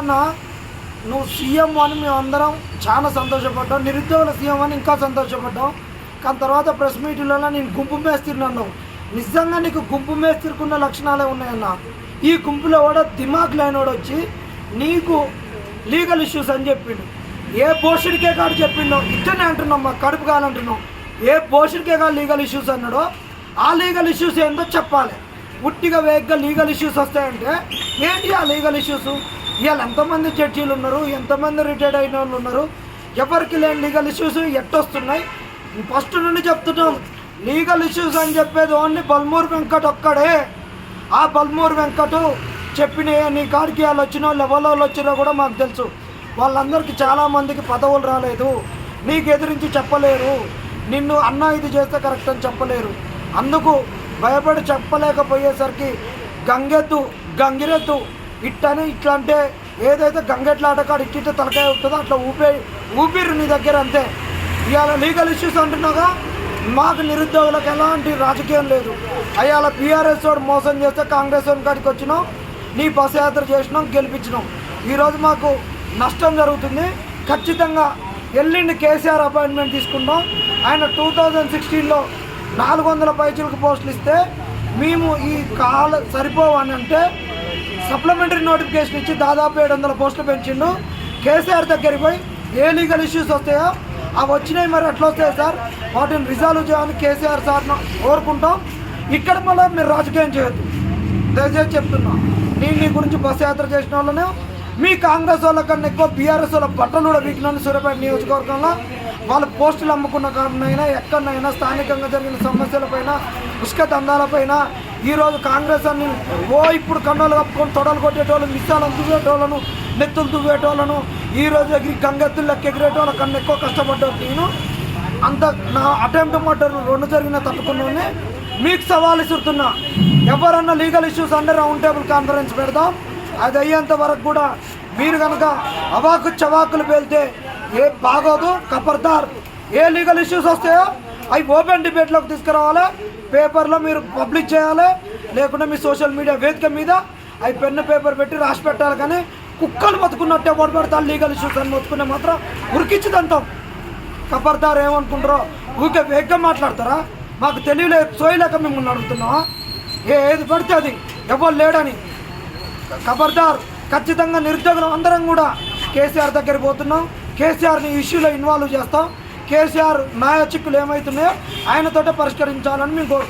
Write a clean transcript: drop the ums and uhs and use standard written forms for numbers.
అన్న నువ్వు సీఎం అని మేమందరం చాలా సంతోషపడ్డాం, నిరుద్యోగుల సీఎం అని ఇంకా సంతోషపడ్డాం. కానీ తర్వాత ప్రెస్ మీటింగ్లలో నేను గుంపు మేస్తిరినన్ను. నిజంగా నీకు గుంపు మేస్తిరుకున్న లక్షణాలే ఉన్నాయన్న. ఈ గుంపులో కూడా దిమాగ్ లేనివాడు వచ్చి నీకు లీగల్ ఇష్యూస్ అని చెప్పిండు. ఏ పోషుడికే కాదు చెప్పిండో ఇట్టనే అంటున్నాం, మాకు కడుపు కావాలంటున్నాం. ఏ పోషుడికే కాదు లీగల్ ఇష్యూస్ అన్నాడో ఆ లీగల్ ఇష్యూస్ ఏందో చెప్పాలి. ఉట్టిగా వేగ్గా లీగల్ ఇష్యూస్ వస్తాయంటే ఏంటి ఆ లీగల్ ఇష్యూస్? ఇవాళ ఎంతమంది జడ్జీలు ఉన్నారు, ఎంతమంది రిటైర్డ్ అయిన వాళ్ళు ఉన్నారు, ఎవరికి లేని లీగల్ ఇష్యూస్ ఎట్టొస్తున్నాయి? ఫస్ట్ నుండి చెప్తున్నాం, లీగల్ ఇష్యూస్ అని చెప్పేది ఓన్లీ బల్మూరు వెంకట్ ఒక్కడే. ఆ బల్మూరు వెంకట్ చెప్పిన నీ కాడికి వాళ్ళు వచ్చిన లెవెల్ వాళ్ళు వచ్చినా కూడా మాకు తెలుసు. వాళ్ళందరికీ చాలామందికి పదవులు రాలేదు, నీకు ఎదిరించి చెప్పలేరు, నిన్ను అన్న ఇది చేస్తే కరెక్ట్ అని చెప్పలేరు. అందుకు భయపడి చెప్పలేకపోయేసరికి గంగెద్దు గంగిరెద్దు ఇట్టని ఇట్లా అంటే ఏదైతే గంగెట్ల ఆటకాడు ఇట్టిట్టే తలకాయ ఉంటుందో అట్లా ఊపిరి నీ దగ్గర అంతే. ఇవాళ లీగల్ ఇష్యూస్ అంటున్నాగా, మాకు నిరుద్యోగులకు ఎలాంటి రాజకీయం లేదు. అయ్యాల బీఆర్ఎస్ వాడు మోసం చేస్తే కాంగ్రెస్ వాడి కాడికి వచ్చినాం, నీ బస్ యాత్ర చేసినాం, గెలిపించినాం. ఈరోజు మాకు నష్టం జరుగుతుంది. ఖచ్చితంగా ఎల్లుండి కేసీఆర్ అపాయింట్మెంట్ తీసుకుంటాం. ఆయన 2016లో 400 పైచీలకు పోస్టులు ఇస్తే మేము ఈ సరిపోవని అంటే సప్లిమెంటరీ నోటిఫికేషన్ ఇచ్చి దాదాపు 700 పోస్టులు పెంచిండు. కేసీఆర్ దగ్గరికి పోయి ఏ లీగల్ ఇష్యూస్ వస్తాయో అవి వచ్చినాయి, మరి ఎట్లా వస్తాయి సార్, వాటిని రిజాల్వ్ చేయాలని కేసీఆర్ సార్ను కోరుకుంటాం. ఇక్కడ మళ్ళీ మీరు రాజకీయం చేయొద్దు, దయచేసి చెప్తున్నా. నేను నీ గురించి బస్ యాత్ర చేసిన వాళ్ళనే మీ కాంగ్రెస్ వాళ్ళ కన్నా ఎక్కువ బీఆర్ఎస్ వాళ్ళ బట్టలు కూడా వీకినాను. సూర్యాపేట నియోజకవర్గంలో వాళ్ళు పోస్టులు అమ్ముకున్న కారణమైనా ఎక్కడైనా స్థానికంగా జరిగిన సమస్యలపైన, ఉసుక దందాలపైన ఈరోజు కాంగ్రెస్ అన్ని ఇప్పుడు కన్నోలు కప్పుకొని తొడలు కొట్టేటోళ్ళు, మిస్సాలను దువ్వేటోళ్ళను, నెత్తులు దువ్వేటోళ్ళను, ఈరోజు ఎగిరి గంగెత్తులు లెక్క ఎగిరేటోళ్ళ కన్నా ఎక్కువ కష్టపడ్డారు. నేను అంత నా అటెంప్ట్ మర్డర్ 2 జరిగిన తట్టుకున్నానే మీకు సవాల్ ఇస్తున్నా. ఎవరన్నా లీగల్ ఇష్యూస్ అంటే రౌండ్ టేబుల్ కాన్ఫరెన్స్ పెడదాం. అది అయ్యేంత వరకు కూడా మీరు కనుక అవాకు చవాకులు పేలితే ఏ బాగోదు. ఖబర్దార్, ఏ లీగల్ ఇష్యూస్ వస్తాయో అవి ఓపెన్ డిబేట్లోకి తీసుకురావాలి, పేపర్లో మీరు పబ్లిష్ చేయాలి, లేకుంటే మీ సోషల్ మీడియా వేదిక మీద అవి పెన్ను పేపర్ పెట్టి రాసి పెట్టాలి. కానీ కుక్కలు బతుకున్నట్టే ఓడిపెడతారు లీగల్ ఇష్యూస్ అని మొత్తుకునే మాత్రం ఉరికిచ్చిదంటాం. ఖబర్దార్, ఏమనుకుంటారో ఊరికే వేగ్గా మాట్లాడతారా? మాకు తెలియలేదు, సోయలేక మిమ్మల్ని అడుగుతున్నావా? ఏది పడితే అది ఎవరు లేడని. ఖబర్దార్, ఖచ్చితంగా నిరుద్యోగులు అందరం కూడా కేసీఆర్ దగ్గరికి పోతున్నాం. కేసీఆర్ని ఇష్యూలో ఇన్వాల్వ్ చేస్తాం. కేసీఆర్ న్యాయ చిక్కులు ఏమవుతున్నాయో ఆయనతోటే పరిష్కరించాలని మేము కోరుకుంటున్నాం.